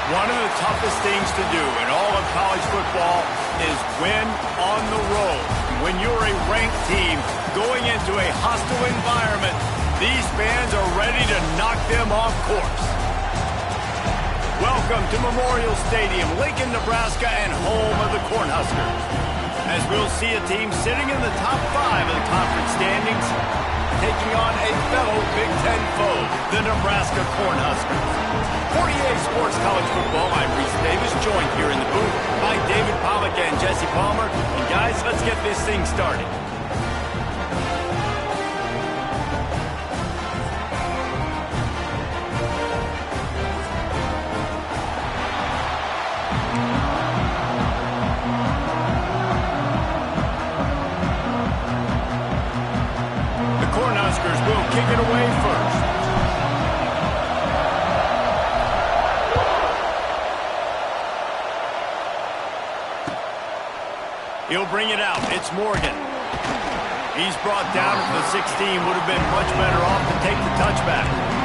One of the toughest things to do in all of college football is win on the road. When you're a ranked team going into a hostile environment, these fans are ready to knock them off course. Welcome to Memorial Stadium, Lincoln, Nebraska, and home of the Cornhuskers. As we'll see a team sitting in the top 5 of the conference standings, taking on a fellow Big Ten foe, the Nebraska Cornhuskers. 48 Sports College Football, I'm Reese Davis, joined here in the booth by David Pollack and Jesse Palmer. And guys, let's get this thing started. Will kick it away first. He'll bring it out. It's Morgan. He's brought down at the 16. Would have been much better off to take the touchback.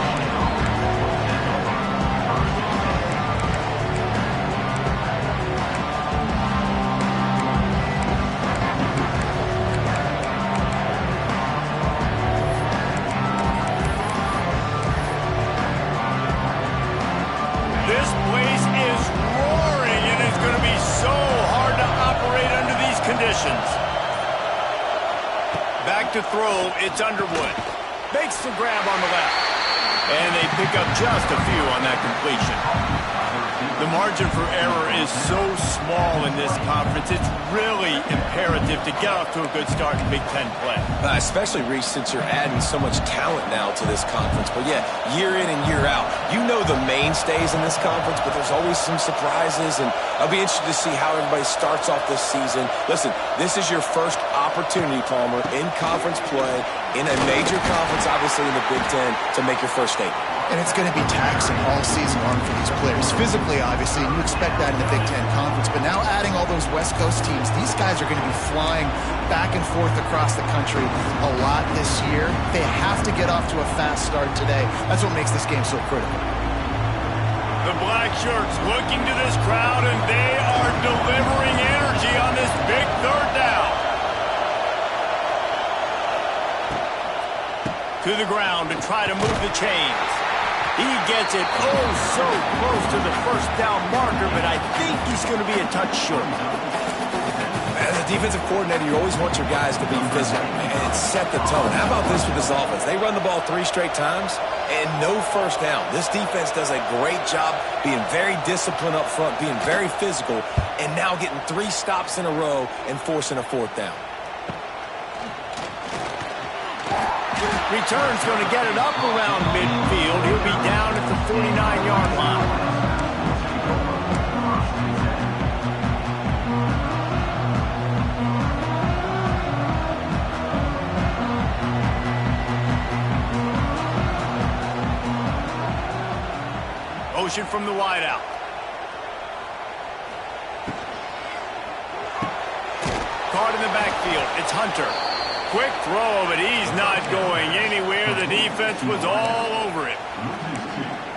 Back to throw, it's Underwood. Makes the grab on the left. And they pick up just a few on that completion. The margin for error is so small in this conference, it's really imperative to get off to a good start in Big Ten play. Especially, Reese, since you're adding so much talent now to this conference. But yeah, year in and year out, you know the mainstays in this conference, but there's always some surprises, and I'll be interested to see how everybody starts off this season. Listen, this is your first opportunity, Palmer, in conference play, in a major conference, obviously in the Big Ten, to make your first statement. And it's going to be taxing all season long for these players. Physically, obviously, and you expect that in the Big Ten Conference. But now adding all those West Coast teams, these guys are going to be flying back and forth across the country a lot this year. They have to get off to a fast start today. That's what makes this game so critical. The black shirts looking to this crowd, and they are delivering energy on this big third down. To the ground to try to move the chains. He gets it so close to the first down marker, but I think he's going to be a touch short. As a defensive coordinator, you always want your guys to be physical and set the tone. How about this with this offense? They run the ball 3 straight times and no first down. This defense does a great job being very disciplined up front, being very physical, and now getting 3 stops in a row and forcing a 4th down. Return's going to get it up around midfield. He'll be down at the 49-yard line. Motion from the wideout. Caught in the backfield. It's Hunter. Quick throw, but he's not going anywhere. The defense was all over it.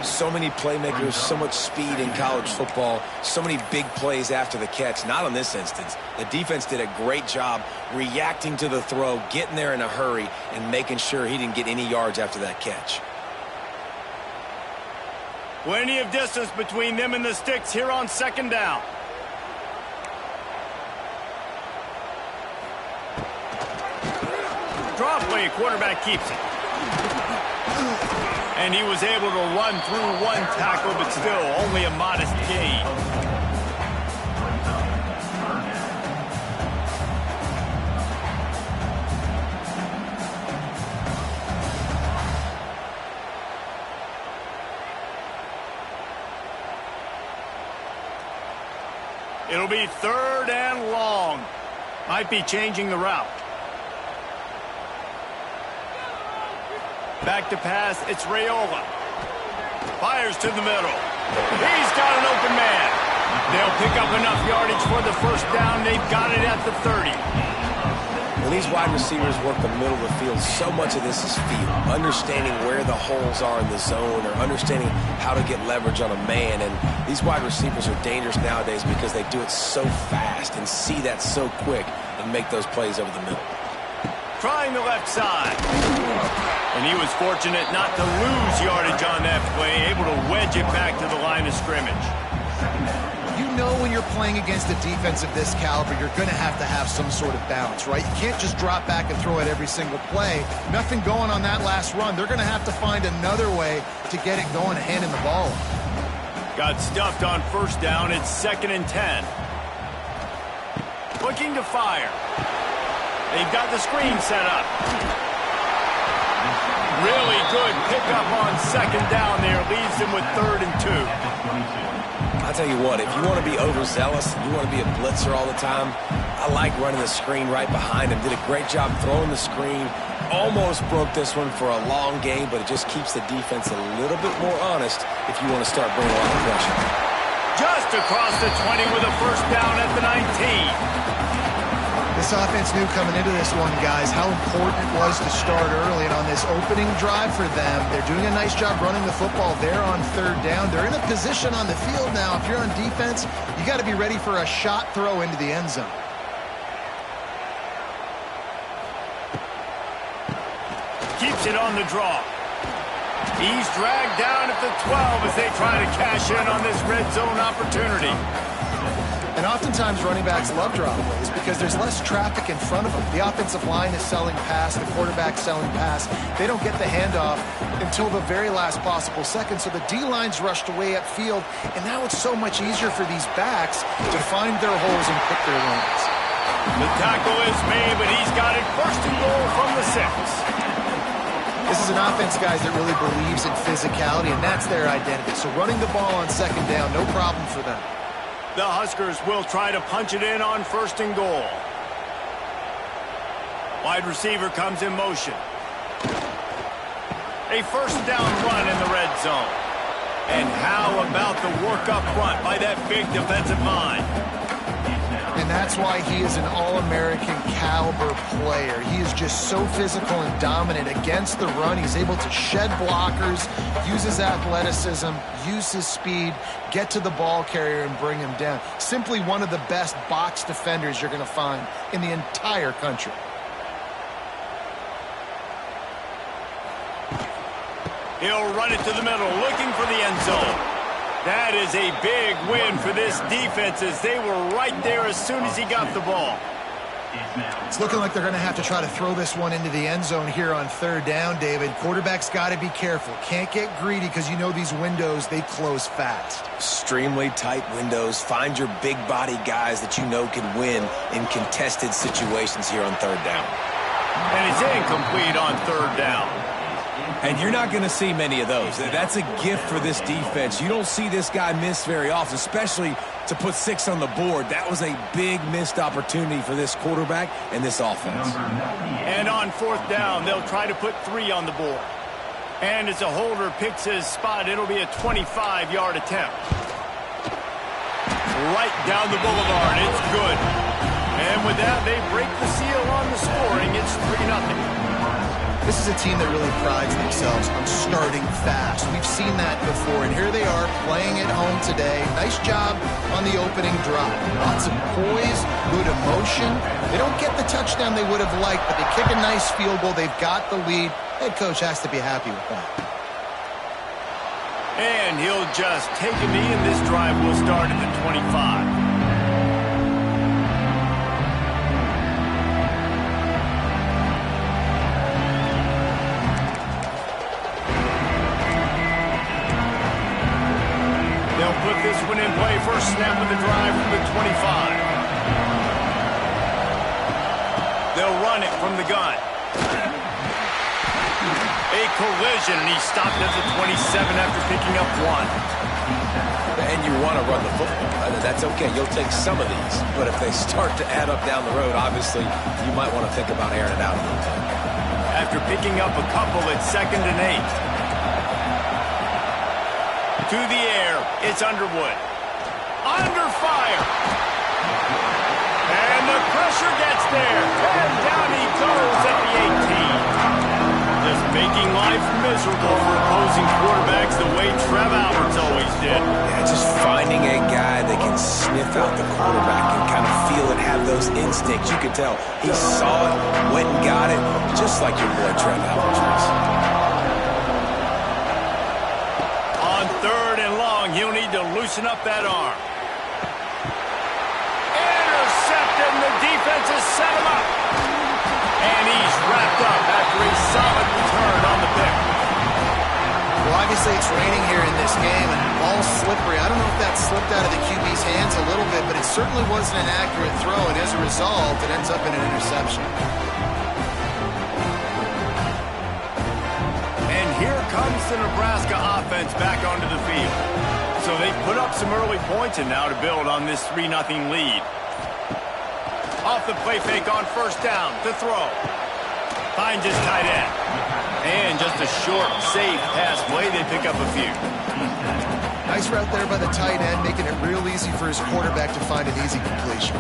So many playmakers, so much speed in college football, so many big plays after the catch. Not in this instance. The defense did a great job reacting to the throw, getting there in a hurry, and making sure he didn't get any yards after that catch. Plenty of distance between them and the sticks here on 2nd down. Draw play, quarterback keeps it. And he was able to run through 1 tackle, but still only a modest gain. It'll be 3rd and long. Might be changing the route. Back to pass, it's Raiola. Fires to the middle. He's got an open man. They'll pick up enough yardage for the first down. They've got it at the 30. When these wide receivers work the middle of the field, so much of this is feel. Understanding where the holes are in the zone or understanding how to get leverage on a man. And these wide receivers are dangerous nowadays because they do it so fast and see that so quick and make those plays over the middle. Trying the left side. And he was fortunate not to lose yardage on that play, able to wedge it back to the line of scrimmage. You know when you're playing against a defense of this caliber, you're going to have some sort of balance, right? You can't just drop back and throw it every single play. Nothing going on that last run. They're going to have to find another way to get it going, handing the ball off. Got stuffed on first down. It's 2nd and 10. Looking to fire. They've got the screen set up. Really good pickup on 2nd down there. Leaves them with 3rd and 2. I'll tell you what, if you want to be overzealous, you want to be a blitzer all the time, I like running the screen right behind him. Did a great job throwing the screen. Almost broke this one for a long game, but it just keeps the defense a little bit more honest if you want to start bringing a lot of pressure. Just across the 20 with a first down at the 19. This offense knew coming into this one, guys, how important it was to start early. And on this opening drive for them, they're doing a nice job running the football there on 3rd down. They're in a position on the field now. If you're on defense, you got to be ready for a shot throw into the end zone. Keeps it on the draw. He's dragged down at the 12 as they try to cash in on this red zone opportunity. And oftentimes running backs love drop plays because there's less traffic in front of them. The offensive line is selling pass, the quarterback's selling pass. They don't get the handoff until the very last possible second, so the D-line's rushed away upfield, and now it's so much easier for these backs to find their holes and pick their lanes. The tackle is made, but he's got it 1st and goal from the 6. This is an offense, guys, that really believes in physicality, and that's their identity. So running the ball on 2nd down, no problem for them. The Huskers will try to punch it in on 1st and goal. Wide receiver comes in motion. A first down run in the red zone. And how about the work up front by that big defensive line? And that's why he is an All-American caliber player. He is just so physical and dominant against the run. He's able to shed blockers, use his athleticism, use his speed, get to the ball carrier and bring him down. Simply one of the best box defenders you're going to find in the entire country. He'll run it to the middle, looking for the end zone. That is a big win for this defense as they were right there as soon as he got the ball. It's looking like they're going to have to try to throw this one into the end zone here on 3rd down, David. Quarterback's got to be careful. Can't get greedy because you know these windows, they close fast. Extremely tight windows. Find your big body guys that you know can win in contested situations here on 3rd down. And it's incomplete on 3rd down. And you're not going to see many of those. That's a gift for this defense. You don't see this guy miss very often, especially to put 6 on the board. That was a big missed opportunity for this quarterback and this offense. And on 4th down, they'll try to put 3 on the board. And as a holder picks his spot, it'll be a 25-yard attempt. Right down the boulevard, it's good. And with that, they break the seal on the scoring. It's 3-0. This is a team that really prides themselves on starting fast. We've seen that before, and here they are playing at home today. Nice job on the opening drive. Lots of poise, good emotion. They don't get the touchdown they would have liked, but they kick a nice field goal. They've got the lead. Head coach has to be happy with that. And he'll just take a knee, and this drive will start at the 25. They'll put this one in play. First snap of the drive from the 25. They'll run it from the gun. A collision, and he stopped at the 27 after picking up 1. And you want to run the football. That's okay. You'll take some of these. But if they start to add up down the road, obviously, you might want to think about airing it out a little bit. After picking up a couple, it's 2nd and 8. To the air, it's Underwood. Under fire. And the pressure gets there. And down he goes at the 18. Just making life miserable for opposing quarterbacks the way Trev Alberts always did. Yeah, just finding a guy that can sniff out the quarterback and kind of feel it, have those instincts. You could tell he saw it, went and got it, just like your boy Trev Alberts was. On 3rd and long, he'll need to loosen up that arm. Intercepted, and the defense has set him up. And he's wrapped up after a solid return on the pick. Well, obviously it's raining here in this game, and the ball's slippery. I don't know if that slipped out of the QB's hands a little bit, but it certainly wasn't an accurate throw, and as a result, it ends up in an interception. And here comes the Nebraska offense back onto the field. So they put up some early points and now to build on this 3-0 lead. Off the play fake on 1st down to throw. Finds his tight end. And just a short, safe pass play. They pick up a few. Nice route there by the tight end, making it real easy for his quarterback to find an easy completion.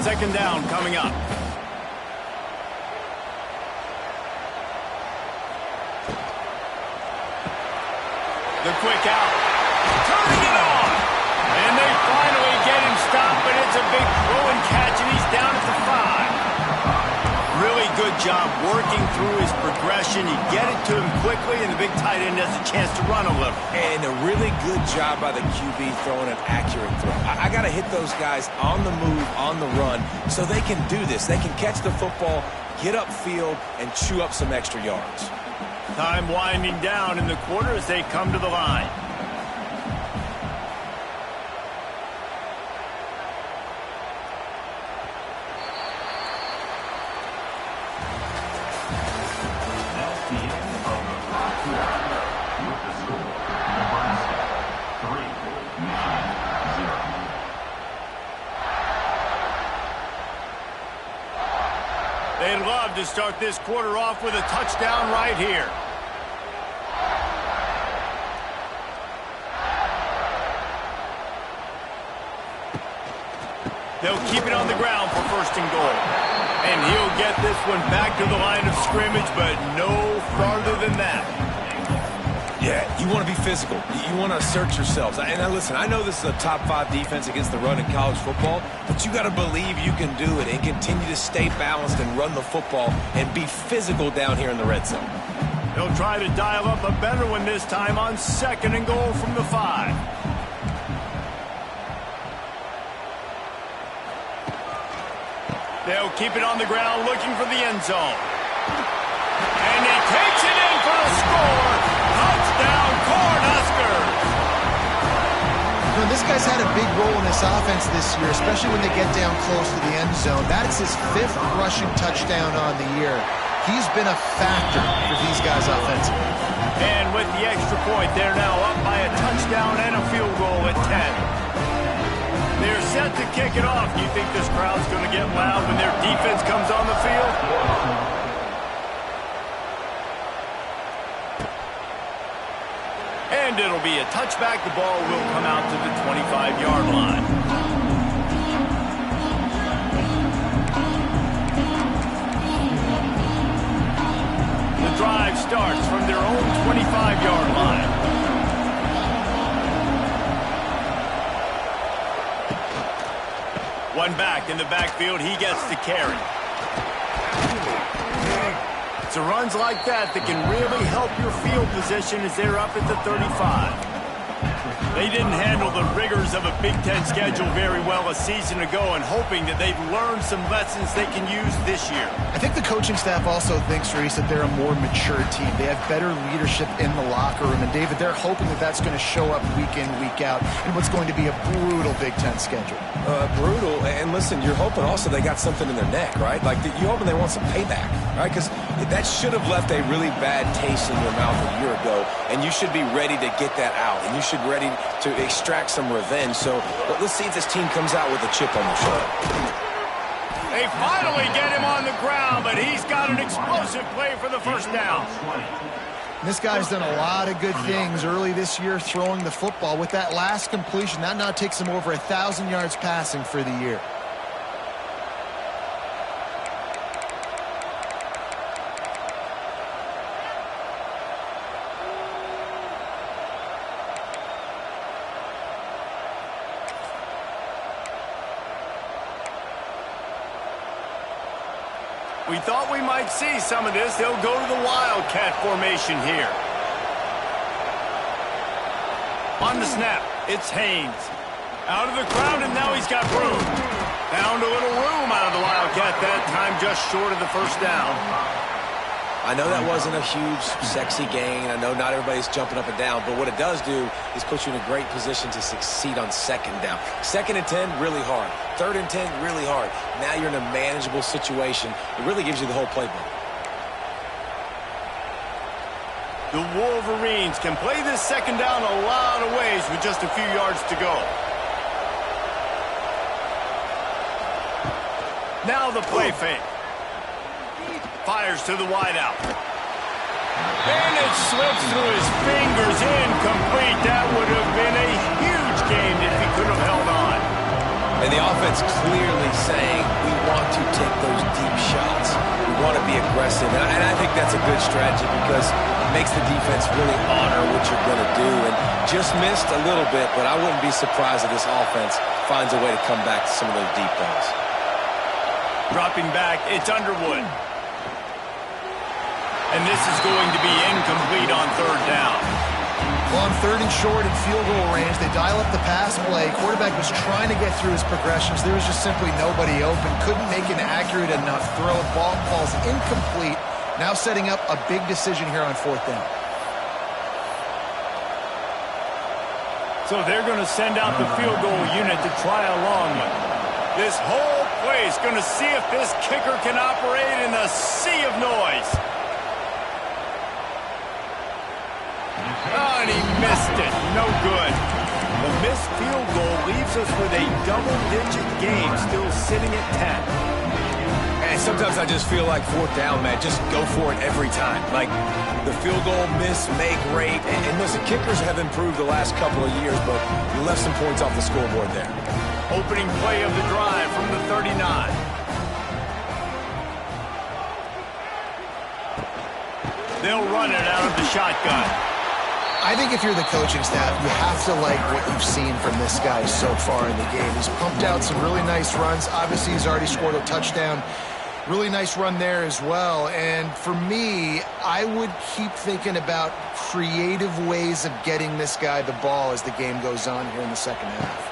Second down coming up. The quick out. Turning it on. And they finally get him stopped, but it's a big throw and catch, and he's down at the 5. Really good job working through his progression. You get it to him quickly, and the big tight end has a chance to run a little. And a really good job by the QB throwing an accurate throw. I got to hit those guys on the move, on the run, so they can do this. They can catch the football, get upfield, and chew up some extra yards. Time winding down in the quarter as they come to the line. They'd love to start this quarter off with a touchdown right here. They'll keep it on the ground for 1st and goal. And he'll get this one back to the line of scrimmage, but no farther than that. Yeah, you want to be physical. You want to assert yourselves. And now listen, I know this is a top 5 defense against the run in college football, but you got to believe you can do it and continue to stay balanced and run the football and be physical down here in the red zone. They'll try to dial up a better one this time on 2nd and goal from the 5. They'll keep it on the ground looking for the end zone. And he takes it in for the score. Touchdown, Cornhuskers. You know, this guy's had a big role in this offense this year, especially when they get down close to the end zone. That is his 5th rushing touchdown on the year. He's been a factor for these guys offensively. And with the extra point, they're now up by a touchdown and a field goal at 10. They're set to kick it off. You think this crowd's going to get loud when their defense comes on the field? And it'll be a touchback. The ball will come out to the 25-yard line. The drive starts from their own 25-yard line. One back in the backfield, he gets the carry. It's runs like that that can really help your field position as they're up at the 35. They didn't handle the rigors of a Big Ten schedule very well a season ago, and hoping that they've learned some lessons they can use this year. I think the coaching staff also thinks, Reese, that they're a more mature team. They have better leadership in the locker room. And, David, they're hoping that that's going to show up week in, week out in what's going to be a brutal Big Ten schedule. Brutal. And, listen, you're hoping also they got something in their neck, right? Like, you're hoping they want some payback, right? Because that should have left a really bad taste in your mouth a year ago, and you should be ready to get that out, and you should be ready to extract some revenge. So let's see if this team comes out with a chip on their shoulder. They finally get him on the ground, but he's got an explosive play for the first down. This guy's done a lot of good things early this year throwing the football. With that last completion, that now takes him over 1,000 yards passing for the year. We thought we might see some of this. They'll go to the Wildcat formation here. On the snap, it's Haynes. Out of the crowd, and now he's got room. Found a little room out of the Wildcat that time, just short of the first down. I know that wasn't a huge, sexy gain. I know not everybody's jumping up and down, but what it does do is put you in a great position to succeed on second down. 2nd and 10, really hard. 3rd and 10, really hard. Now you're in a manageable situation. It really gives you the whole playbook. The Wolverines can play this second down a lot of ways with just a few yards to go. Now the play fake. Fires to the wideout. And it slips through his fingers, incomplete. That would have been a huge gain if he could have held on. And the offense clearly saying, we want to take those deep shots. We want to be aggressive. And I think that's a good strategy because it makes the defense really honor what you're going to do. And just missed a little bit, but I wouldn't be surprised if this offense finds a way to come back to some of those deep balls. Dropping back, it's Underwood. And this is going to be incomplete on 3rd down. Well, on 3rd and short in field goal range, they dial up the pass play. Quarterback was trying to get through his progressions. There was just simply nobody open. Couldn't make an accurate enough throw. Ball falls incomplete. Now setting up a big decision here on 4th down. So they're going to send out the field goal unit to try a long one. This whole play is going to see if this kicker can operate in a sea of noise. Oh, and he missed it. No good. The missed field goal leaves us with a double-digit game, still sitting at 10. And sometimes I just feel like 4th down, man. Just go for it every time. Like the field goal miss, make rate. And listen, kickers have improved the last couple of years, but you left some points off the scoreboard there. Opening play of the drive from the 39. They'll run it out of the shotgun. I think if you're the coaching staff, you have to like what you've seen from this guy so far in the game. He's pumped out some really nice runs. Obviously, he's already scored a touchdown. Really nice run there as well. And for me, I would keep thinking about creative ways of getting this guy the ball as the game goes on here in the second half.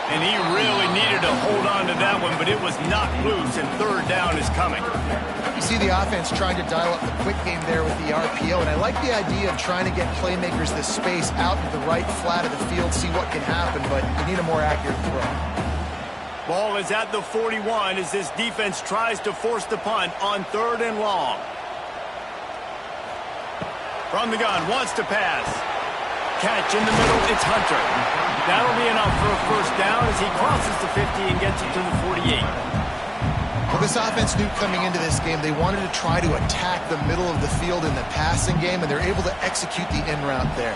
And he really needed to hold on to that one, but it was knocked loose, and 3rd down is coming. You see the offense trying to dial up the quick game there with the RPO, and I like the idea of trying to get playmakers this space out to the right flat of the field, see what can happen, but you need a more accurate throw. Ball is at the 41 as this defense tries to force the punt on 3rd and long. From the gun, wants to pass. Catch in the middle, it's Hunter. That'll be enough for a first down as he crosses the 50 and gets it to the 48. Well, this offense knew coming into this game they wanted to try to attack the middle of the field in the passing game, and they're able to execute the in route there.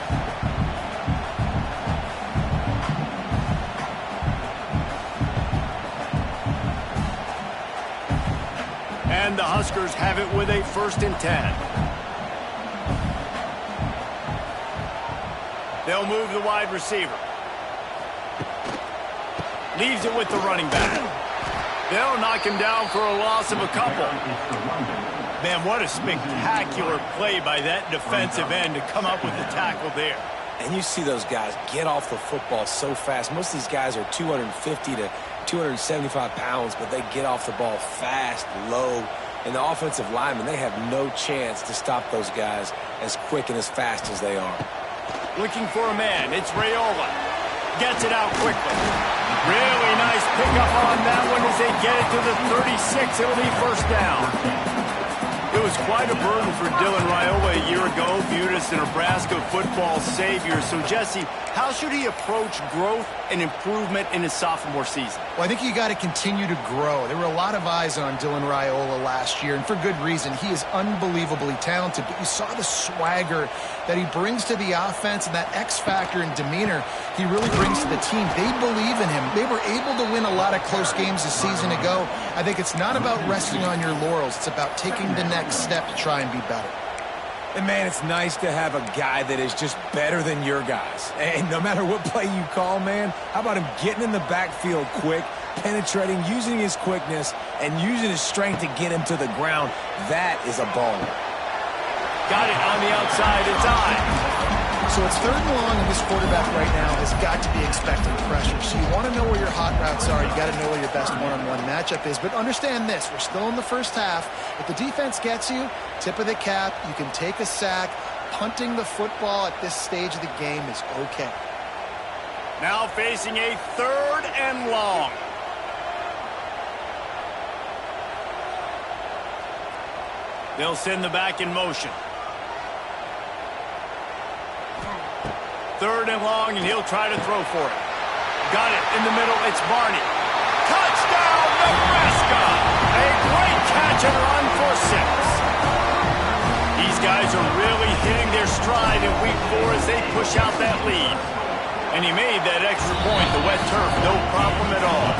And the Huskers have it with a 1st and 10. They'll move the wide receiver. Leaves it with the running back. They'll knock him down for a loss of a couple. Man, what a spectacular play by that defensive end to come up with the tackle there. And you see those guys get off the football so fast. Most of these guys are 250 to 275 pounds, but they get off the ball fast, low. And the offensive linemen, they have no chance to stop those guys as quick and as fast as they are. Looking for a man. It's Raiola. Gets it out quickly. Really nice pickup on that one as they get it to the 36. It'll be first down. It was quite a burden for Dylan Raiola a year ago, viewed as the Nebraska football savior. So, Jesse, how should he approach growth and improvement in his sophomore season? Well, I think you got to continue to grow. There were a lot of eyes on Dylan Raiola last year, and for good reason. He is unbelievably talented, but you saw the swagger that he brings to the offense and that X factor and demeanor he really brings to the team. They believe in him. They were able to win a lot of close games a season ago. I think it's not about resting on your laurels. It's about taking the next step to try and be better. And, man, it's nice to have a guy that is just better than your guys. And no matter what play you call, man, how about him getting in the backfield quick, penetrating, using his quickness, and using his strength to get him to the ground? That is a baller. Got it on the outside. It's on. So it's 3rd and long, and this quarterback right now has got to be expecting pressure. So you want to know where your hot routes are. You got to know where your best one-on-one matchup is. But understand this, we're still in the first half. If the defense gets you, tip of the cap, you can take a sack. Punting the football at this stage of the game is okay. Now facing a 3rd and long. They'll send the back in motion. 3rd and long, and he'll try to throw for it. Got it in the middle. It's Barney. Touchdown, Nebraska! A great catch and run for 6. These guys are really hitting their stride in week 4 as they push out that lead. And he made that extra point, the wet turf, no problem at all.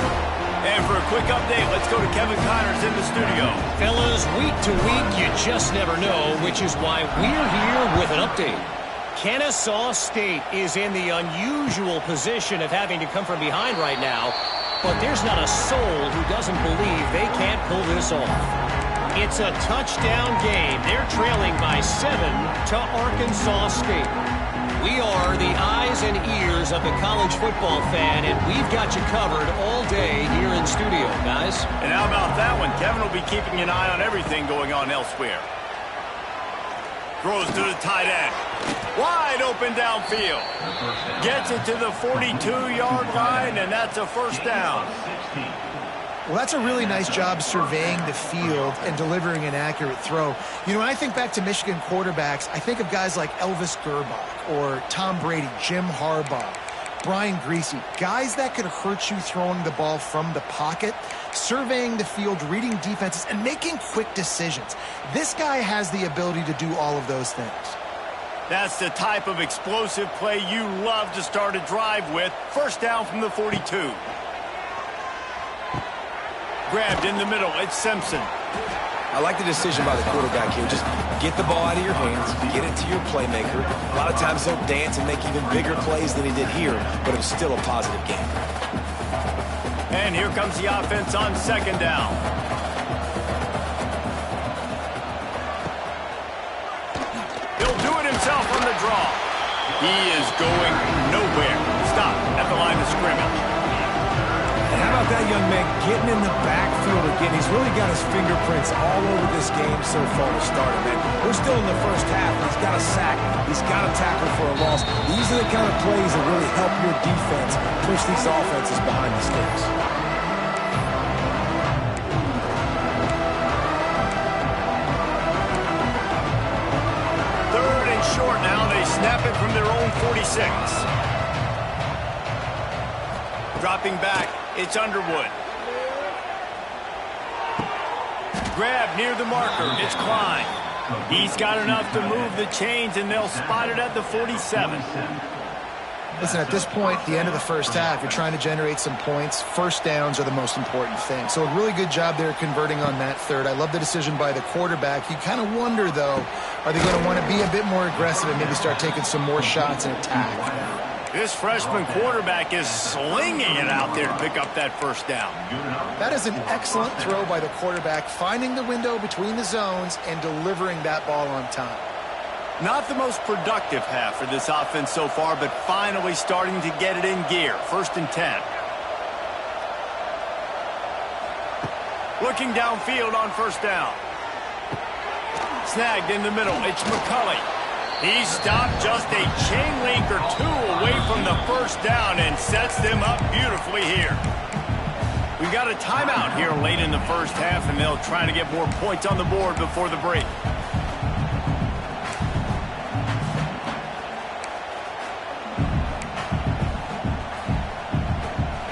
And for a quick update, let's go to Kevin Connors in the studio. Fellas, week to week, you just never know, which is why we're here with an update. Kennesaw State is in the unusual position of having to come from behind right now, but there's not a soul who doesn't believe they can't pull this off. It's a touchdown game. They're trailing by 7 to Arkansas State. We are the eyes and ears of the college football fan, and we've got you covered all day here in studio, guys. And how about that one? Kevin will be keeping an eye on everything going on elsewhere. Throws to the tight end. Wide open downfield. Gets it to the 42-yard line, and that's a 1st down. Well, that's a really nice job surveying the field and delivering an accurate throw. You know, when I think back to Michigan quarterbacks, I think of guys like Elvis Gerbach or Tom Brady, Jim Harbaugh, Brian Griese, guys that could hurt you throwing the ball from the pocket, surveying the field, reading defenses, and making quick decisions. This guy has the ability to do all of those things. That's the type of explosive play you love to start a drive with. 1st down from the 42. Grabbed in the middle. It's Simpson. I like the decision by the quarterback here. Just get the ball out of your hands, get it to your playmaker. A lot of times he'll dance and make even bigger plays than he did here, but it was still a positive game. And here comes the offense on 2nd down. He'll do it himself on the draw. He is going nowhere. Stop at the line of scrimmage. And how about that young man getting in the backfield again? He's really got his fingerprints all over this game so far to start it, man. We're still in the first half. He's got a sack. He's got a tackle for a loss. These are the kind of plays that really help your defense push these offenses behind the sticks. Short now. They snap it from their own 46. Dropping back. It's Underwood. Grab near the marker. It's Klein. He's got enough to move the chains, and they'll spot it at the 47. Listen, at this point, the end of the first half, you're trying to generate some points. 1st downs are the most important thing. So a really good job there converting on that 3rd. I love the decision by the quarterback. You kind of wonder, though, are they going to want to be a bit more aggressive and maybe start taking some more shots and attack? This freshman quarterback is slinging it out there to pick up that 1st down. That is an excellent throw by the quarterback, finding the window between the zones and delivering that ball on time. Not the most productive half for this offense so far, but finally starting to get it in gear. 1st and 10. Looking downfield on 1st down. Snagged in the middle. It's McCulley. He stopped just a chain link or 2 away from the 1st down and sets them up beautifully here. We've got a timeout here late in the first half, and they'll try to get more points on the board before the break.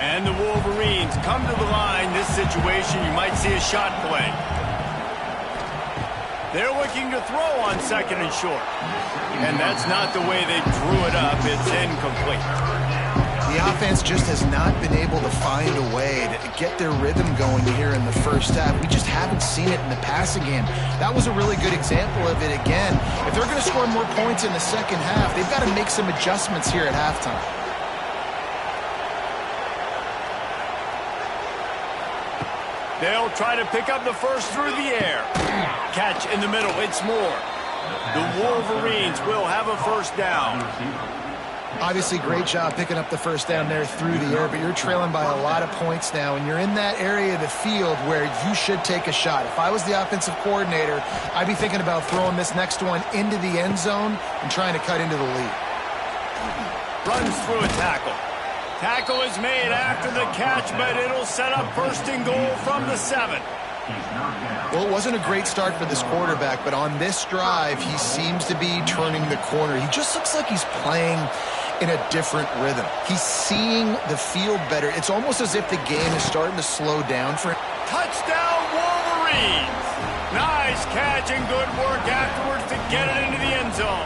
And the Wolverines come to the line. This situation, you might see a shot play. They're looking to throw on second and short. And that's not the way they drew it up. It's incomplete. The offense just has not been able to find a way to get their rhythm going here in the first half. We just haven't seen it in the passing game. That was a really good example of it again. If they're going to score more points in the second half, they've got to make some adjustments here at halftime. They'll try to pick up the first through the air. Catch in the middle. It's Moore. The Wolverines will have a first down. Obviously, great job picking up the first down there through the air, but you're trailing by a lot of points now, and you're in that area of the field where you should take a shot. If I was the offensive coordinator, I'd be thinking about throwing this next one into the end zone and trying to cut into the lead. Runs through a tackle. Tackle is made after the catch, but it'll set up first and goal from the 7. Well, it wasn't a great start for this quarterback, but on this drive, he seems to be turning the corner. He just looks like he's playing in a different rhythm. He's seeing the field better. It's almost as if the game is starting to slow down for him. Touchdown, Wolverines! Nice catch and good work afterwards to get it into the end zone.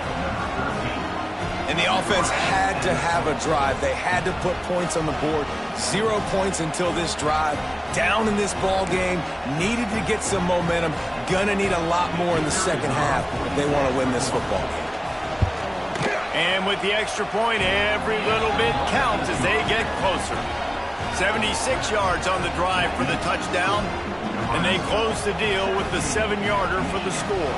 And the offense had to have a drive. They had to put points on the board. 0 points until this drive. Down in this ball game. Needed to get some momentum. Gonna need a lot more in the second half if they want to win this football game. And with the extra point, every little bit counts as they get closer. 76 yards on the drive for the touchdown. And they close the deal with the 7-yarder for the score.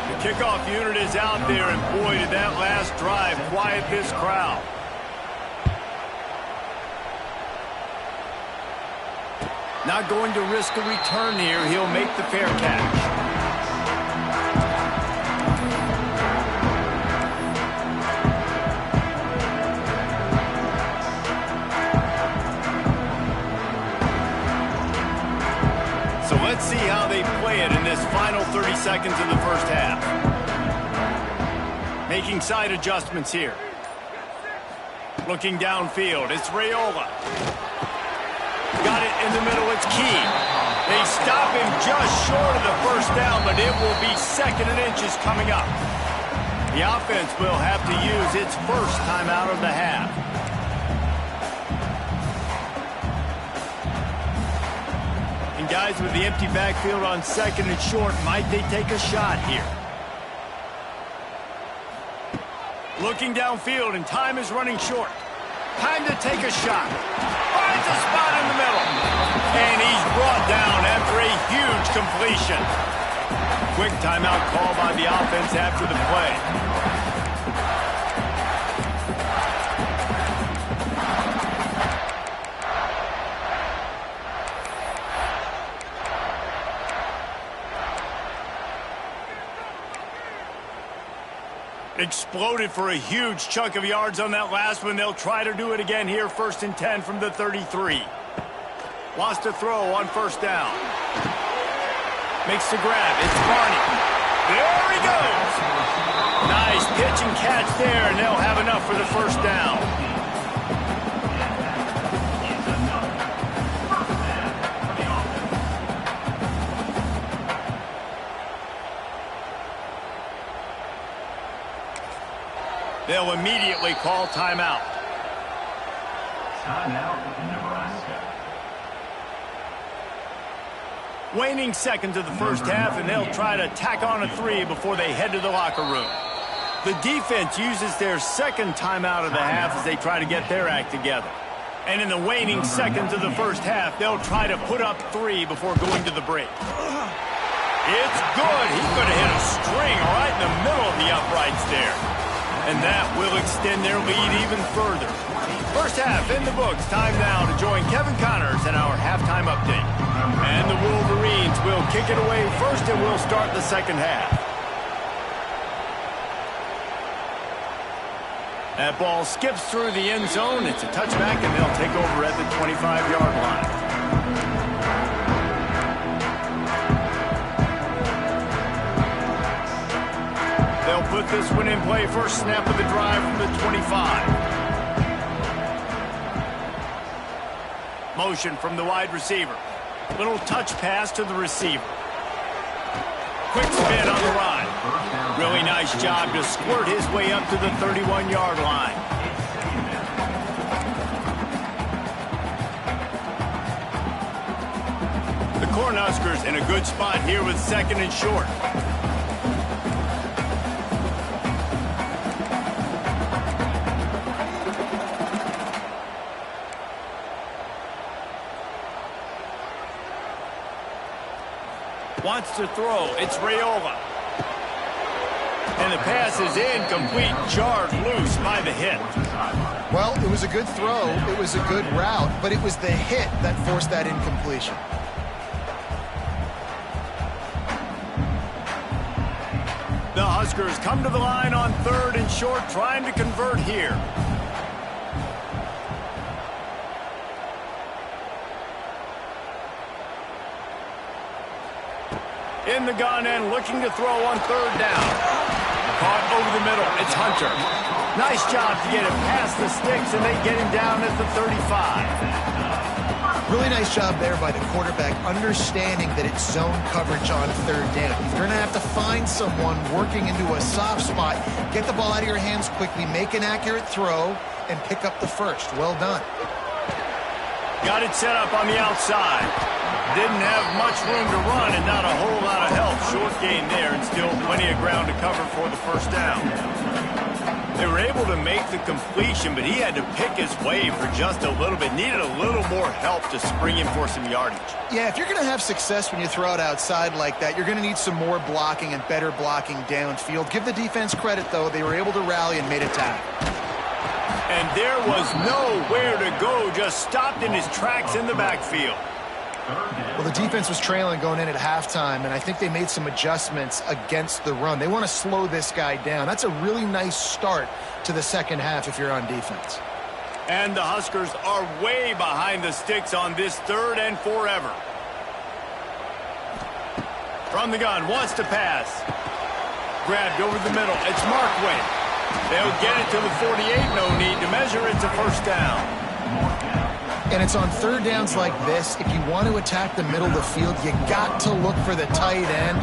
The kickoff unit is out there, and boy, did that last drive quiet this crowd. Not going to risk a return here. He'll make the fair catch. So let's see how they play it in this final 30 seconds of the first half. Making side adjustments here. Looking downfield, it's Raiola. Got it in the middle, it's Key. They stop him just short of the first down, but it will be second and inches coming up. The offense will have to use its first timeout of the half. And guys, with the empty backfield on second and short, might they take a shot here? Looking downfield, and time is running short. Time to take a shot. Finds a spot in the middle. And he's brought down after a huge completion. Quick timeout call by the offense after the play. Exploded for a huge chunk of yards on that last one. They'll try to do it again here, first and 10 from the 33. Lost a throw on first down. Makes the grab. It's Barney. There he goes. Nice pitch and catch there, and they'll have enough for the first down. They'll immediately call timeout. Timeout, Nebraska. Waning seconds of the first half, and they'll try to tack on a 3 before they head to the locker room. The defense uses their second timeout of the half as they try to get their act together. And in the waning seconds of the first half, they'll try to put up 3 before going to the break. It's good. He could have hit a string right in the middle of the uprights there. And that will extend their lead even further. First half in the books. Time now to join Kevin Connors in our halftime update. And the Wolverines will kick it away first, and we'll start the second half. That ball skips through the end zone. It's a touchback, and they'll take over at the 25-yard line. with this one in play. First snap of the drive from the 25. Motion from the wide receiver. Little touch pass to the receiver. Quick spin on the run. Really nice job to squirt his way up to the 31-yard line. The Cornhuskers in a good spot here with second and short. Wants to throw. It's Raiola. And the pass is incomplete. Jarred loose by the hit. Well, it was a good throw. It was a good route, but it was the hit that forced that incompletion. The Huskers come to the line on third and short, trying to convert here. In the gun and looking to throw on third down. Caught over the middle. It's Hunter. Nice job to get him past the sticks, and they get him down at the 35. Really nice job there by the quarterback, understanding that it's zone coverage on third down. You're going to have to find someone working into a soft spot, get the ball out of your hands quickly, make an accurate throw, and pick up the first. Well done. Got it set up on the outside. Didn't have much room to run and not a whole lot of help. Short gain there and still plenty of ground to cover for the first down. They were able to make the completion, but he had to pick his way for just a little bit. Needed a little more help to spring him for some yardage. Yeah, if you're going to have success when you throw it outside like that, you're going to need some more blocking and better blocking downfield. Give the defense credit, though. They were able to rally and made a tackle. And there was nowhere to go, just stopped in his tracks in the backfield. Well, the defense was trailing going in at halftime, and I think they made some adjustments against the run. They want to slow this guy down. That's a really nice start to the second half if you're on defense. And the Huskers are way behind the sticks on this third and forever. From the gun, wants to pass. Grabbed over the middle. It's Markway. They'll get it to the 48. No need to measure. It's a first down. And it's on third downs like this. If you want to attack the middle of the field, you got to look for the tight end.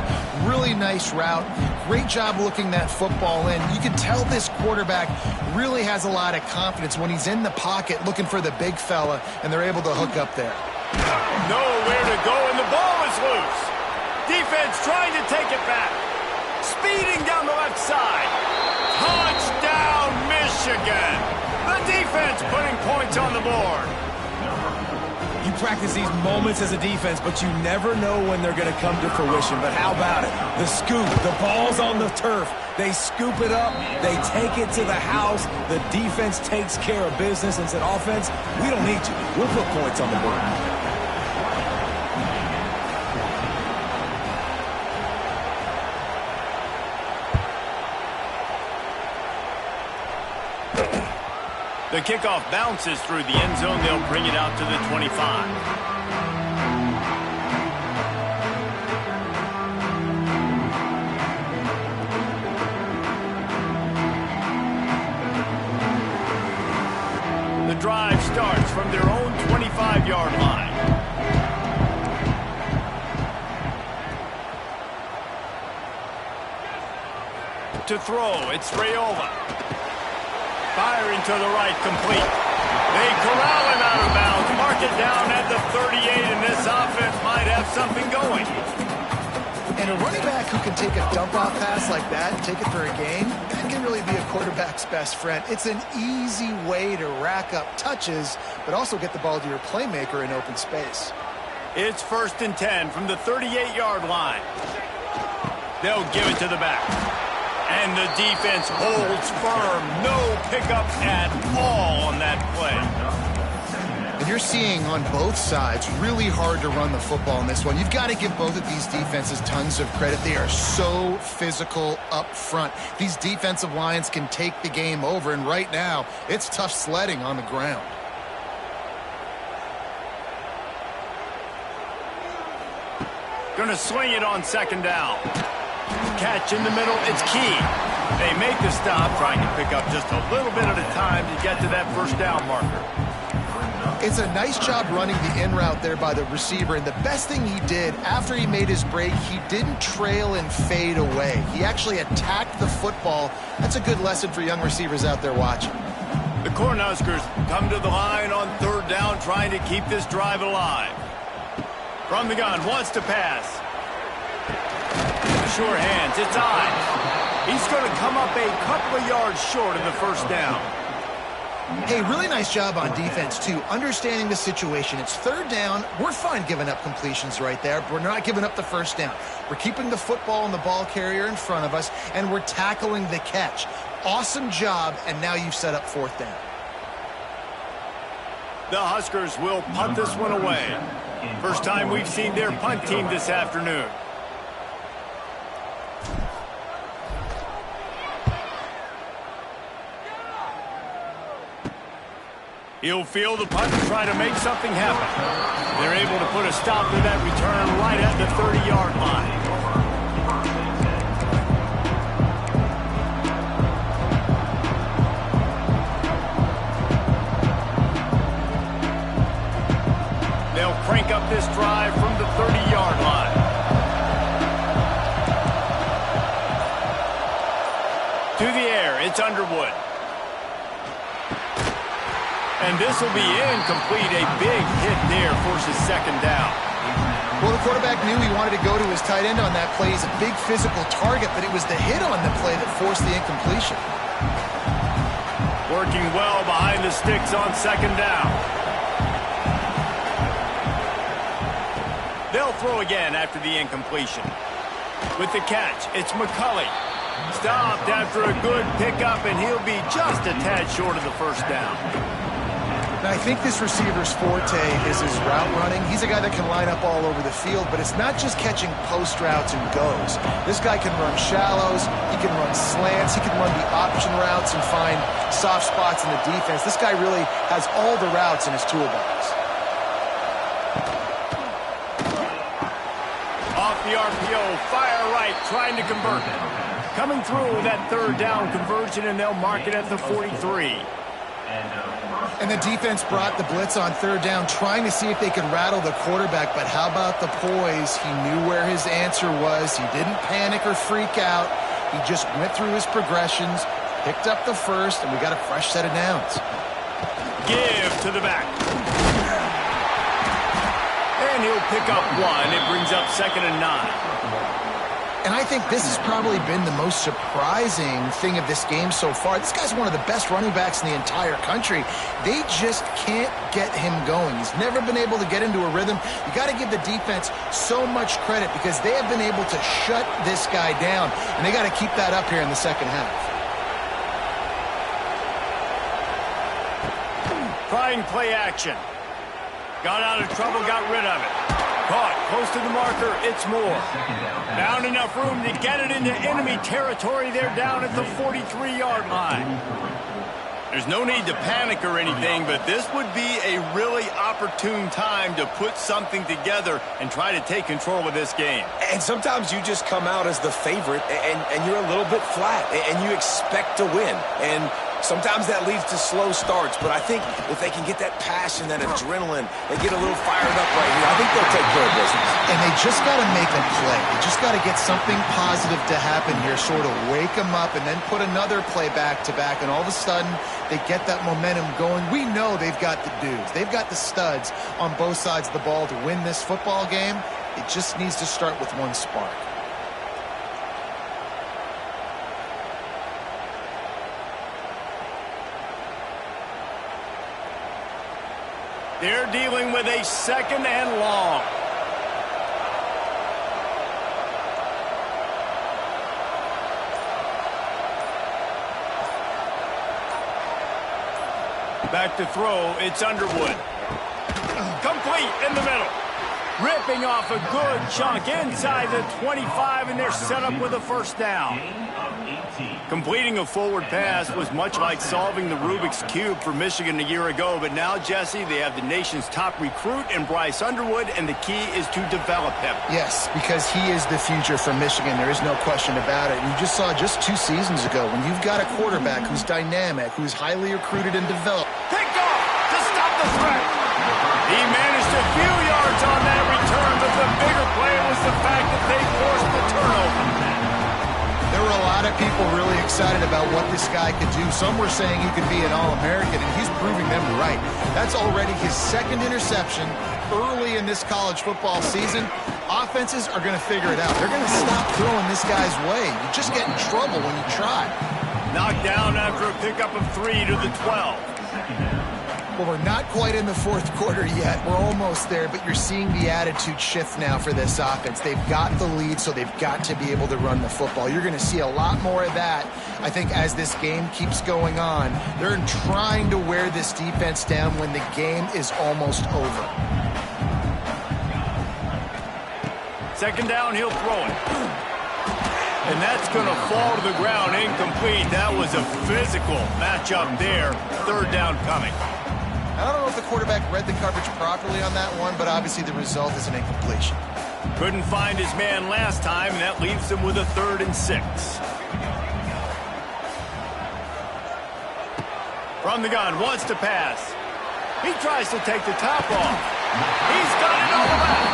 Really nice route. Great job looking that football in. You can tell this quarterback really has a lot of confidence when he's in the pocket looking for the big fella, and they're able to hook up there. Nowhere to go, and the ball is loose. Defense trying to take it back. Speeding down the left side. Touchdown, Michigan. The defense putting points on the board. You practice these moments as a defense, but you never know when they're going to come to fruition. But how about it? The scoop, the ball's on the turf. They scoop it up. They take it to the house. The defense takes care of business and said, offense, we don't need you. We'll put points on the board. The kickoff bounces through the end zone. They'll bring it out to the 25. The drive starts from their own 25-yard line. To throw, it's Raiola. Firing to the right, complete. They corral him out of bounds, mark it down at the 38, and this offense might have something going. And a running back who can take a dump-off pass like that and take it for a gain, that can really be a quarterback's best friend. It's an easy way to rack up touches, but also get the ball to your playmaker in open space. It's 1st and 10 from the 38-yard line. They'll give it to the back. And the defense holds firm. No pickup at all on that play. And you're seeing on both sides really hard to run the football in this one. You've got to give both of these defenses tons of credit. They are so physical up front. These defensive lines can take the game over, and right now it's tough sledding on the ground. Gonna swing it on second down. Catch in the middle, it's Key. They make the stop, trying to pick up just a little bit at a time to get to that first down marker. It's a nice job running the in route there by the receiver, and the best thing he did after he made his break, he didn't trail and fade away. He actually attacked the football. That's a good lesson for young receivers out there watching. The Cornhuskers come to the line on third down, trying to keep this drive alive. From the gun, wants to pass. Sure hands, it's Ives. He's going to come up a couple of yards short of the first down. Hey, really nice job on defense, too, understanding the situation. It's third down. We're fine giving up completions right there. We're not giving up the first down. We're keeping the football and the ball carrier in front of us, and we're tackling the catch. Awesome job, and now you've set up fourth down. The Huskers will punt this one away. First time we've seen their punt team this afternoon. He'll field the punt and try to make something happen. They're able to put a stop to that return right at the 30-yard line. They'll crank up this drive from the 30-yard line. To the air, it's Underwood. And this will be incomplete. A big hit there forces second down. Well, the quarterback knew he wanted to go to his tight end on that play. He's a big physical target, but it was the hit on the play that forced the incompletion. Working well behind the sticks on second down. They'll throw again after the incompletion. With the catch, it's McCulley. Stopped after a good pickup, and he'll be just a tad short of the first down. Now, I think this receiver's forte is his route running. He's a guy that can line up all over the field, but it's not just catching post routes and goes. This guy can run shallows, he can run slants, he can run the option routes and find soft spots in the defense. This guy really has all the routes in his toolbox. Off the RPO, fire right, trying to convert. Coming through with that third down conversion, and they'll mark it at the 43. And the defense brought the blitz on third down, trying to see if they could rattle the quarterback. But how about the poise? He knew where his answer was. He didn't panic or freak out. He just went through his progressions, picked up the first, and we got a fresh set of downs. Give to the back. And he'll pick up one. It brings up 2nd and 9. And I think this has probably been the most surprising thing of this game so far. This guy's one of the best running backs in the entire country. They just can't get him going. He's never been able to get into a rhythm. You got to give the defense so much credit because they have been able to shut this guy down, and they got to keep that up here in the second half. Trying play action. Got out of trouble, got rid of it. Caught close to the marker, it's Moore. Found enough room to get it into enemy territory. They're down at the 43-yard line. There's no need to panic or anything, but this would be a really opportune time to put something together and try to take control of this game. And sometimes you just come out as the favorite, and you're a little bit flat, and you expect to win. And sometimes that leads to slow starts, but I think if they can get that passion, that adrenaline, they get a little fired up right here, I think they'll take care of business. And they just got to make a play. They just got to get something positive to happen here, sort of wake them up and then put another play back-to-back, and all of a sudden they get that momentum going. We know they've got the dudes. They've got the studs on both sides of the ball to win this football game. It just needs to start with one spark. They're dealing with a 2nd and long. Back to throw, it's Underwood. Complete in the middle. Ripping off a good chunk inside the 25, and they're set up with a first down. Completing a forward pass was much like solving the Rubik's Cube for Michigan a year ago, but now, Jesse, they have the nation's top recruit in Bryce Underwood, and the key is to develop him. Yes, because he is the future for Michigan. There is no question about it. And you just saw just 2 seasons ago when you've got a quarterback who's dynamic, who's highly recruited and developed. Picked off to stop the threat. He managed a few yards on that return, but the bigger play was the fact that they forced the turnover. There were a lot of people really excited about what this guy could do. Some were saying he could be an All-American, and he's proving them right. That's already his 2nd interception early in this college football season. Offenses are going to figure it out. They're going to stop throwing this guy's way. You just get in trouble when you try. Knocked down after a pickup of 3 to the 12. Well, we're not quite in the 4th quarter yet. We're almost there, but you're seeing the attitude shift now for this offense. They've got the lead, so they've got to be able to run the football. You're going to see a lot more of that, I think, as this game keeps going on. They're trying to wear this defense down when the game is almost over. 2nd down, he'll throw it. And that's going to fall to the ground, incomplete. That was a physical matchup there. 3rd down coming. I don't know if the quarterback read the coverage properly on that one, but obviously the result is an incompletion. Couldn't find his man last time, and that leaves him with a 3rd and 6. From the gun, wants to pass. He tries to take the top off. He's got it all back.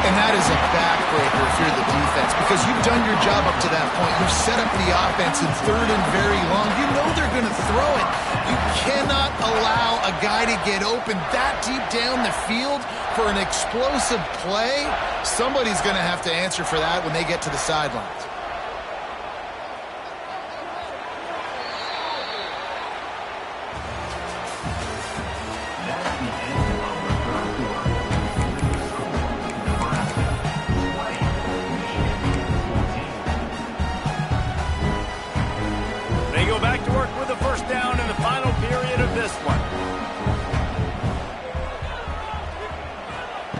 And that is a backbreaker if you're the defense, because you've done your job up to that point. You've set up the offense in 3rd and very long. You know they're going to throw it. You cannot allow a guy to get open that deep down the field for an explosive play. Somebody's going to have to answer for that when they get to the sidelines.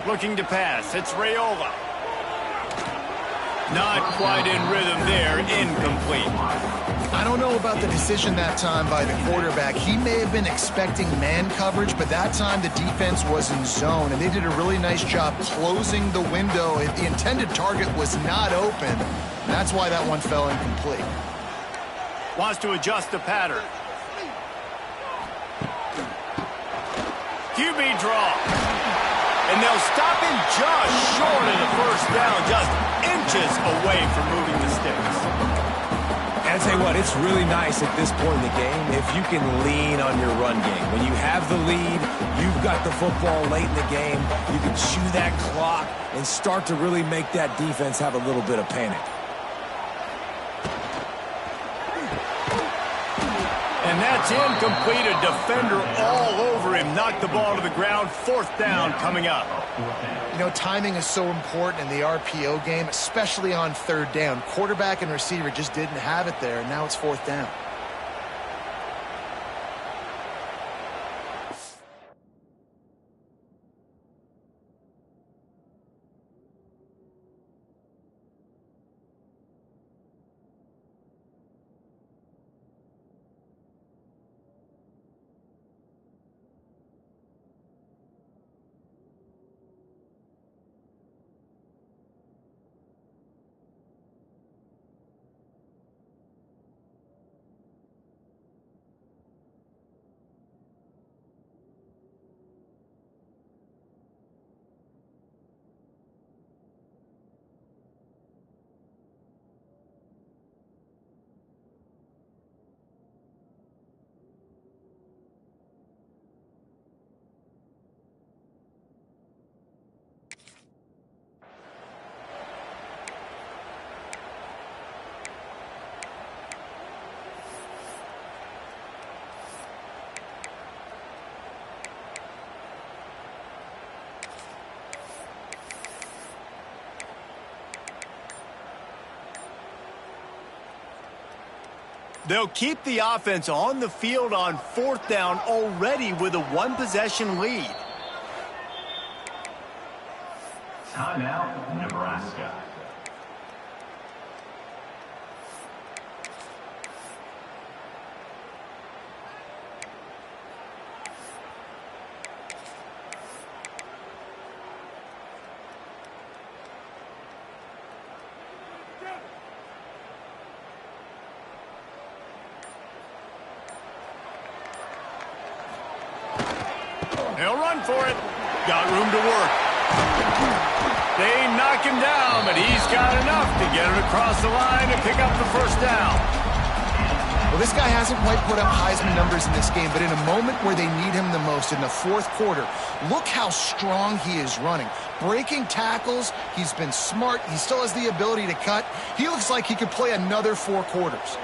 Looking to pass. It's Raiola. Not quite in rhythm there. Incomplete. I don't know about the decision that time by the quarterback. He may have been expecting man coverage, but that time the defense was in zone, and they did a really nice job closing the window. The intended target was not open. That's why that one fell incomplete. Wants to adjust the pattern. QB draw. And they'll stop him just short of the first down, just inches away from moving the sticks. And I tell you what, it's really nice at this point in the game if you can lean on your run game. When you have the lead, you've got the football late in the game, you can chew that clock and start to really make that defense have a little bit of panic. And that's incomplete. A defender all over him. Knocked the ball to the ground. 4th down coming up. You know, timing is so important in the RPO game, especially on 3rd down. Quarterback and receiver just didn't have it there, and now it's 4th down. They'll keep the offense on the field on 4th down already with a 1-possession lead. Timeout, Nebraska. He'll run for it. Got room to work. They knock him down, but he's got enough to get it across the line and pick up the first down. Well, this guy hasn't quite put up Heisman numbers in this game, but in a moment where they need him the most, in the fourth quarter, look how strong he is running. Breaking tackles, he's been smart, he still has the ability to cut. He looks like he could play another 4 quarters.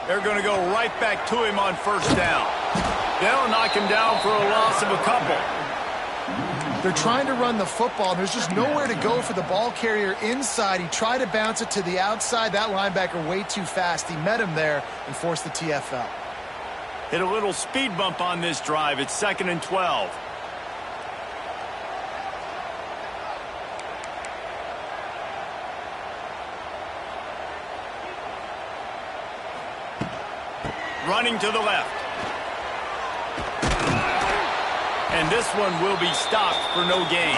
They're going to go right back to him on first down. They'll knock him down for a loss of a couple. They're trying to run the football. There's just nowhere to go for the ball carrier inside. He tried to bounce it to the outside. That linebacker way too fast. He met him there and forced the TFL. Hit a little speed bump on this drive. It's 2nd and 12. Running to the left. And this one will be stopped for no gain.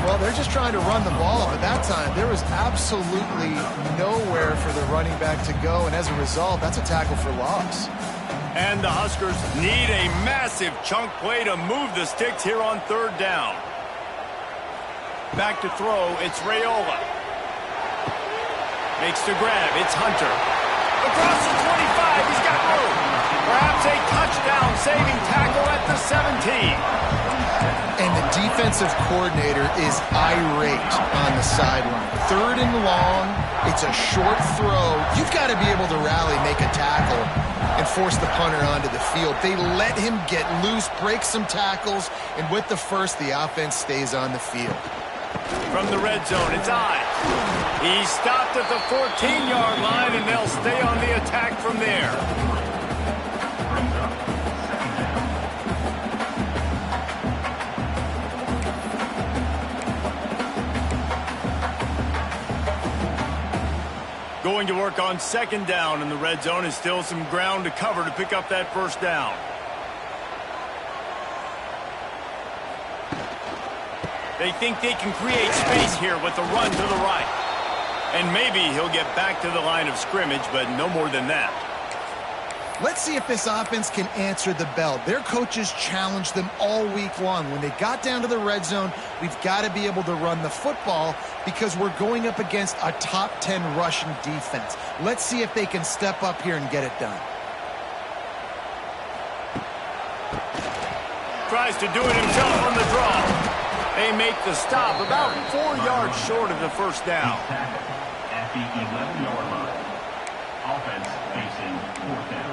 Well, they're just trying to run the ball, but that time there was absolutely nowhere for the running back to go, and as a result, that's a tackle for loss. And the Huskers need a massive chunk play to move the sticks here on 3rd down. Back to throw, it's Raiola. Makes the grab, it's Hunter. Across the 25, he's got room. Perhaps a touchdown-saving tackle at the 17. And the defensive coordinator is irate on the sideline. 3rd and long, it's a short throw. You've got to be able to rally, make a tackle, and force the punter onto the field. They let him get loose, break some tackles, and with the first, the offense stays on the field. From the red zone, it's Ives. He stopped at the 14-yard line, and they'll stay on the attack from there. Going to work on 2nd down in the red zone, and still some ground to cover to pick up that first down. They think they can create space here with the run to the right. And maybe he'll get back to the line of scrimmage, but no more than that. Let's see if this offense can answer the bell. Their coaches challenged them all week long. When they got down to the red zone, we've got to be able to run the football because we're going up against a top 10 Russian defense. Let's see if they can step up here and get it done. Tries to do it himself on the draw. They make the stop about 4 yards short of the first down. At the 11-yard line. Offense facing 4th down.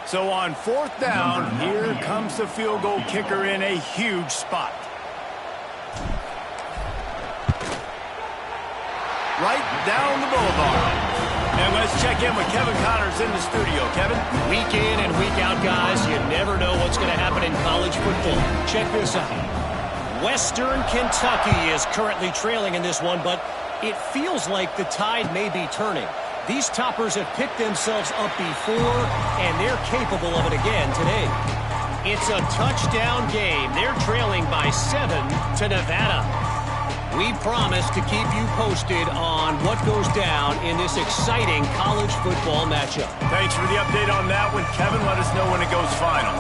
So on 4th down, here comes the field goal kicker in a huge spot. Right down the boulevard. And let's check in with Kevin Connors in the studio. Kevin? Week in and week out, guys, you never know what's going to happen in college football. Check this out. Western Kentucky is currently trailing in this one, but it feels like the tide may be turning. These toppers have picked themselves up before, and they're capable of it again today. It's a touchdown game. They're trailing by 7 to Nevada. We promise to keep you posted on what goes down in this exciting college football matchup. Thanks for the update on that one, Kevin. Let us know when it goes final.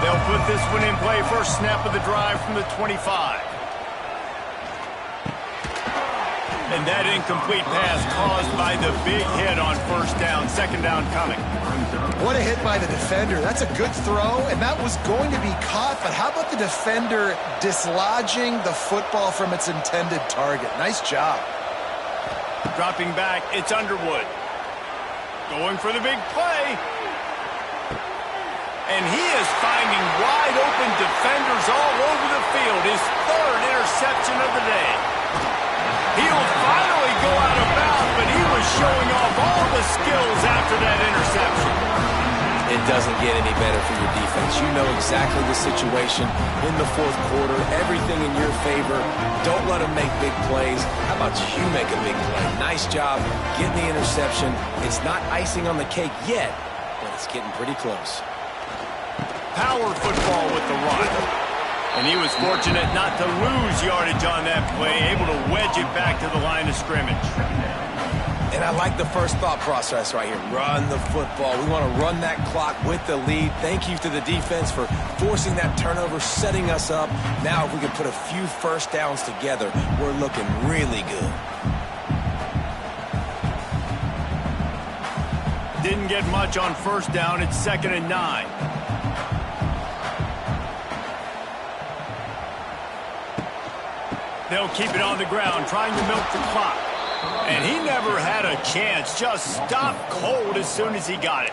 They'll put this one in play. First snap of the drive from the 25. And that incomplete pass caused by the big hit on first down. 2nd down coming. What a hit by the defender. That's a good throw, and that was going to be caught, but how about the defender dislodging the football from its intended target? Nice job. Dropping back, it's Underwood. Going for the big play. And he is finding wide open defenders all over the interception of the day. He'll finally go out of bounds, but he was showing off all the skills after that interception. It doesn't get any better for your defense. You know exactly the situation in the fourth quarter. Everything in your favor. Don't let them make big plays. How about you make a big play? Nice job getting the interception. It's not icing on the cake yet, but it's getting pretty close. Power football with the run. And he was fortunate not to lose yardage on that play, able to wedge it back to the line of scrimmage. And I like the first thought process right here. Run the football. We want to run that clock with the lead. Thank you to the defense for forcing that turnover, setting us up. Now if we can put a few first downs together, we're looking really good. Didn't get much on first down. It's 2nd and 9. They'll keep it on the ground, trying to milk the clock. And he never had a chance. Just stopped cold as soon as he got it.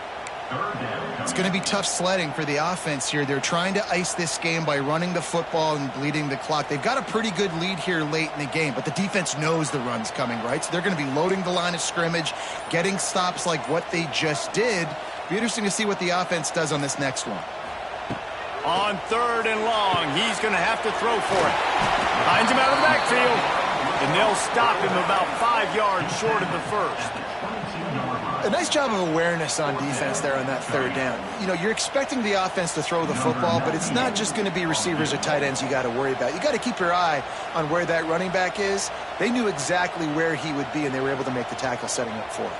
It's going to be tough sledding for the offense here. They're trying to ice this game by running the football and bleeding the clock. They've got a pretty good lead here late in the game, but the defense knows the run's coming, right? So they're going to be loading the line of scrimmage, getting stops like what they just did. Be interesting to see what the offense does on this next one. On 3rd and long, he's going to have to throw for it. Finds him out of the backfield, and they'll stop him about 5 yards short of the first. A nice job of awareness on defense there on that 3rd down. You know, you're expecting the offense to throw the football, but it's not just going to be receivers or tight ends you got to worry about. You got to keep your eye on where that running back is. They knew exactly where he would be, and they were able to make the tackle setting up 4th.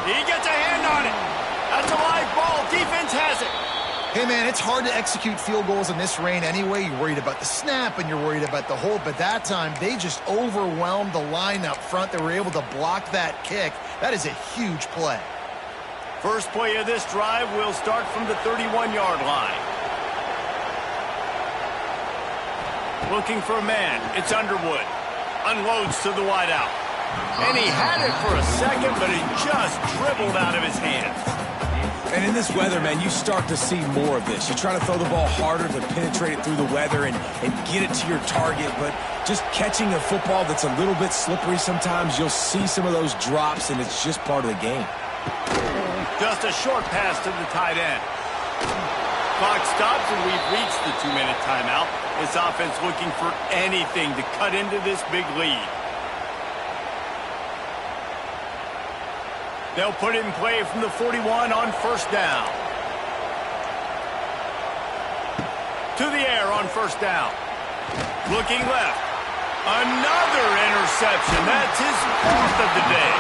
He gets a hand on it. That's a live ball. Defense has it. Hey, man, it's hard to execute field goals in this rain anyway. You're worried about the snap and you're worried about the hold, but that time they just overwhelmed the line up front. They were able to block that kick. That is a huge play. First play of this drive will start from the 31-yard line. Looking for a man. It's Underwood. Unloads to the wideout. And he had it for a second, but it just dribbled out of his hands. And in this weather, man, you start to see more of this. You try to throw the ball harder to penetrate it through the weather and get it to your target, but just catching a football that's a little bit slippery sometimes, you'll see some of those drops, and it's just part of the game. Just a short pass to the tight end. Clock stops, and we've reached the 2-minute timeout. This offense looking for anything to cut into this big lead. They'll put it in play from the 41 on first down. To the air on first down. Looking left. Another interception. That's his 4th of the day.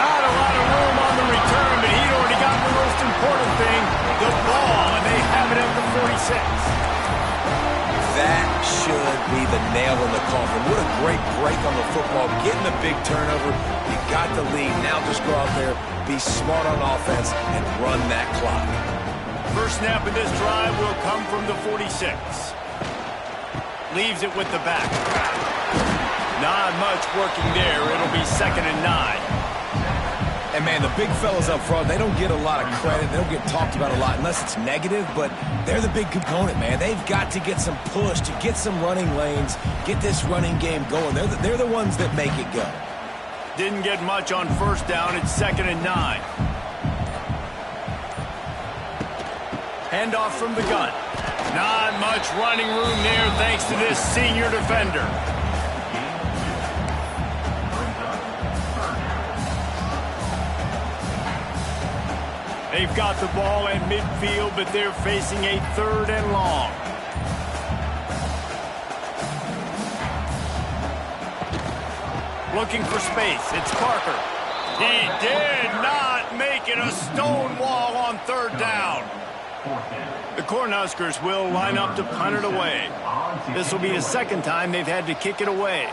Not a lot of room on the return, but he'd already got the most important thing, the ball, and they have it at the 46. That should be the nail in the coffin. What a great break on the football. Getting the big turnover. You got the lead. Now just go out there, be smart on offense, and run that clock. First snap of this drive will come from the 46. Leaves it with the back. Not much working there. It'll be 2nd and 9. And, man, the big fellas up front, they don't get a lot of credit. They don't get talked about a lot unless it's negative, but they're the big component, man. They've got to get some push, to get some running lanes, get this running game going. They're the ones that make it go. Didn't get much on first down. It's 2nd and 9. Handoff from the gun. Not much running room there thanks to this senior defender. They've got the ball at midfield, but they're facing a 3rd and long. Looking for space. It's Parker. He did not make it a stone wall on 3rd down. The Cornhuskers will line up to punt it away. This will be the 2nd time they've had to kick it away.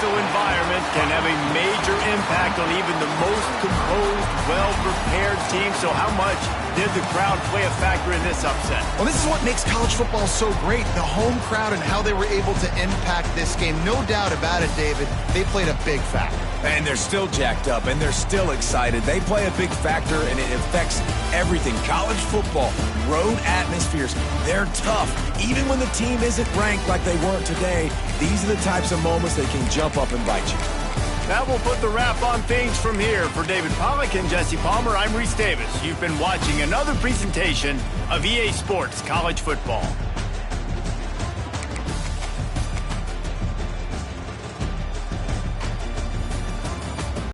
hostile environment can have a major impact on even the most composed, well-prepared team. So how much did the crowd play a factor in this upset? Well, this is what makes college football so great, the home crowd and how they were able to impact this game. No doubt about it, David, they played a big factor. And they're still jacked up, and they're still excited. They play a big factor, and it affects everything. College football, road atmospheres, they're tough. Even when the team isn't ranked like they weren't today, these are the types of moments that can jump up and bite you. That will put the wrap on things from here. For David Pollack and Jesse Palmer, I'm Reese Davis. You've been watching another presentation of EA Sports College Football.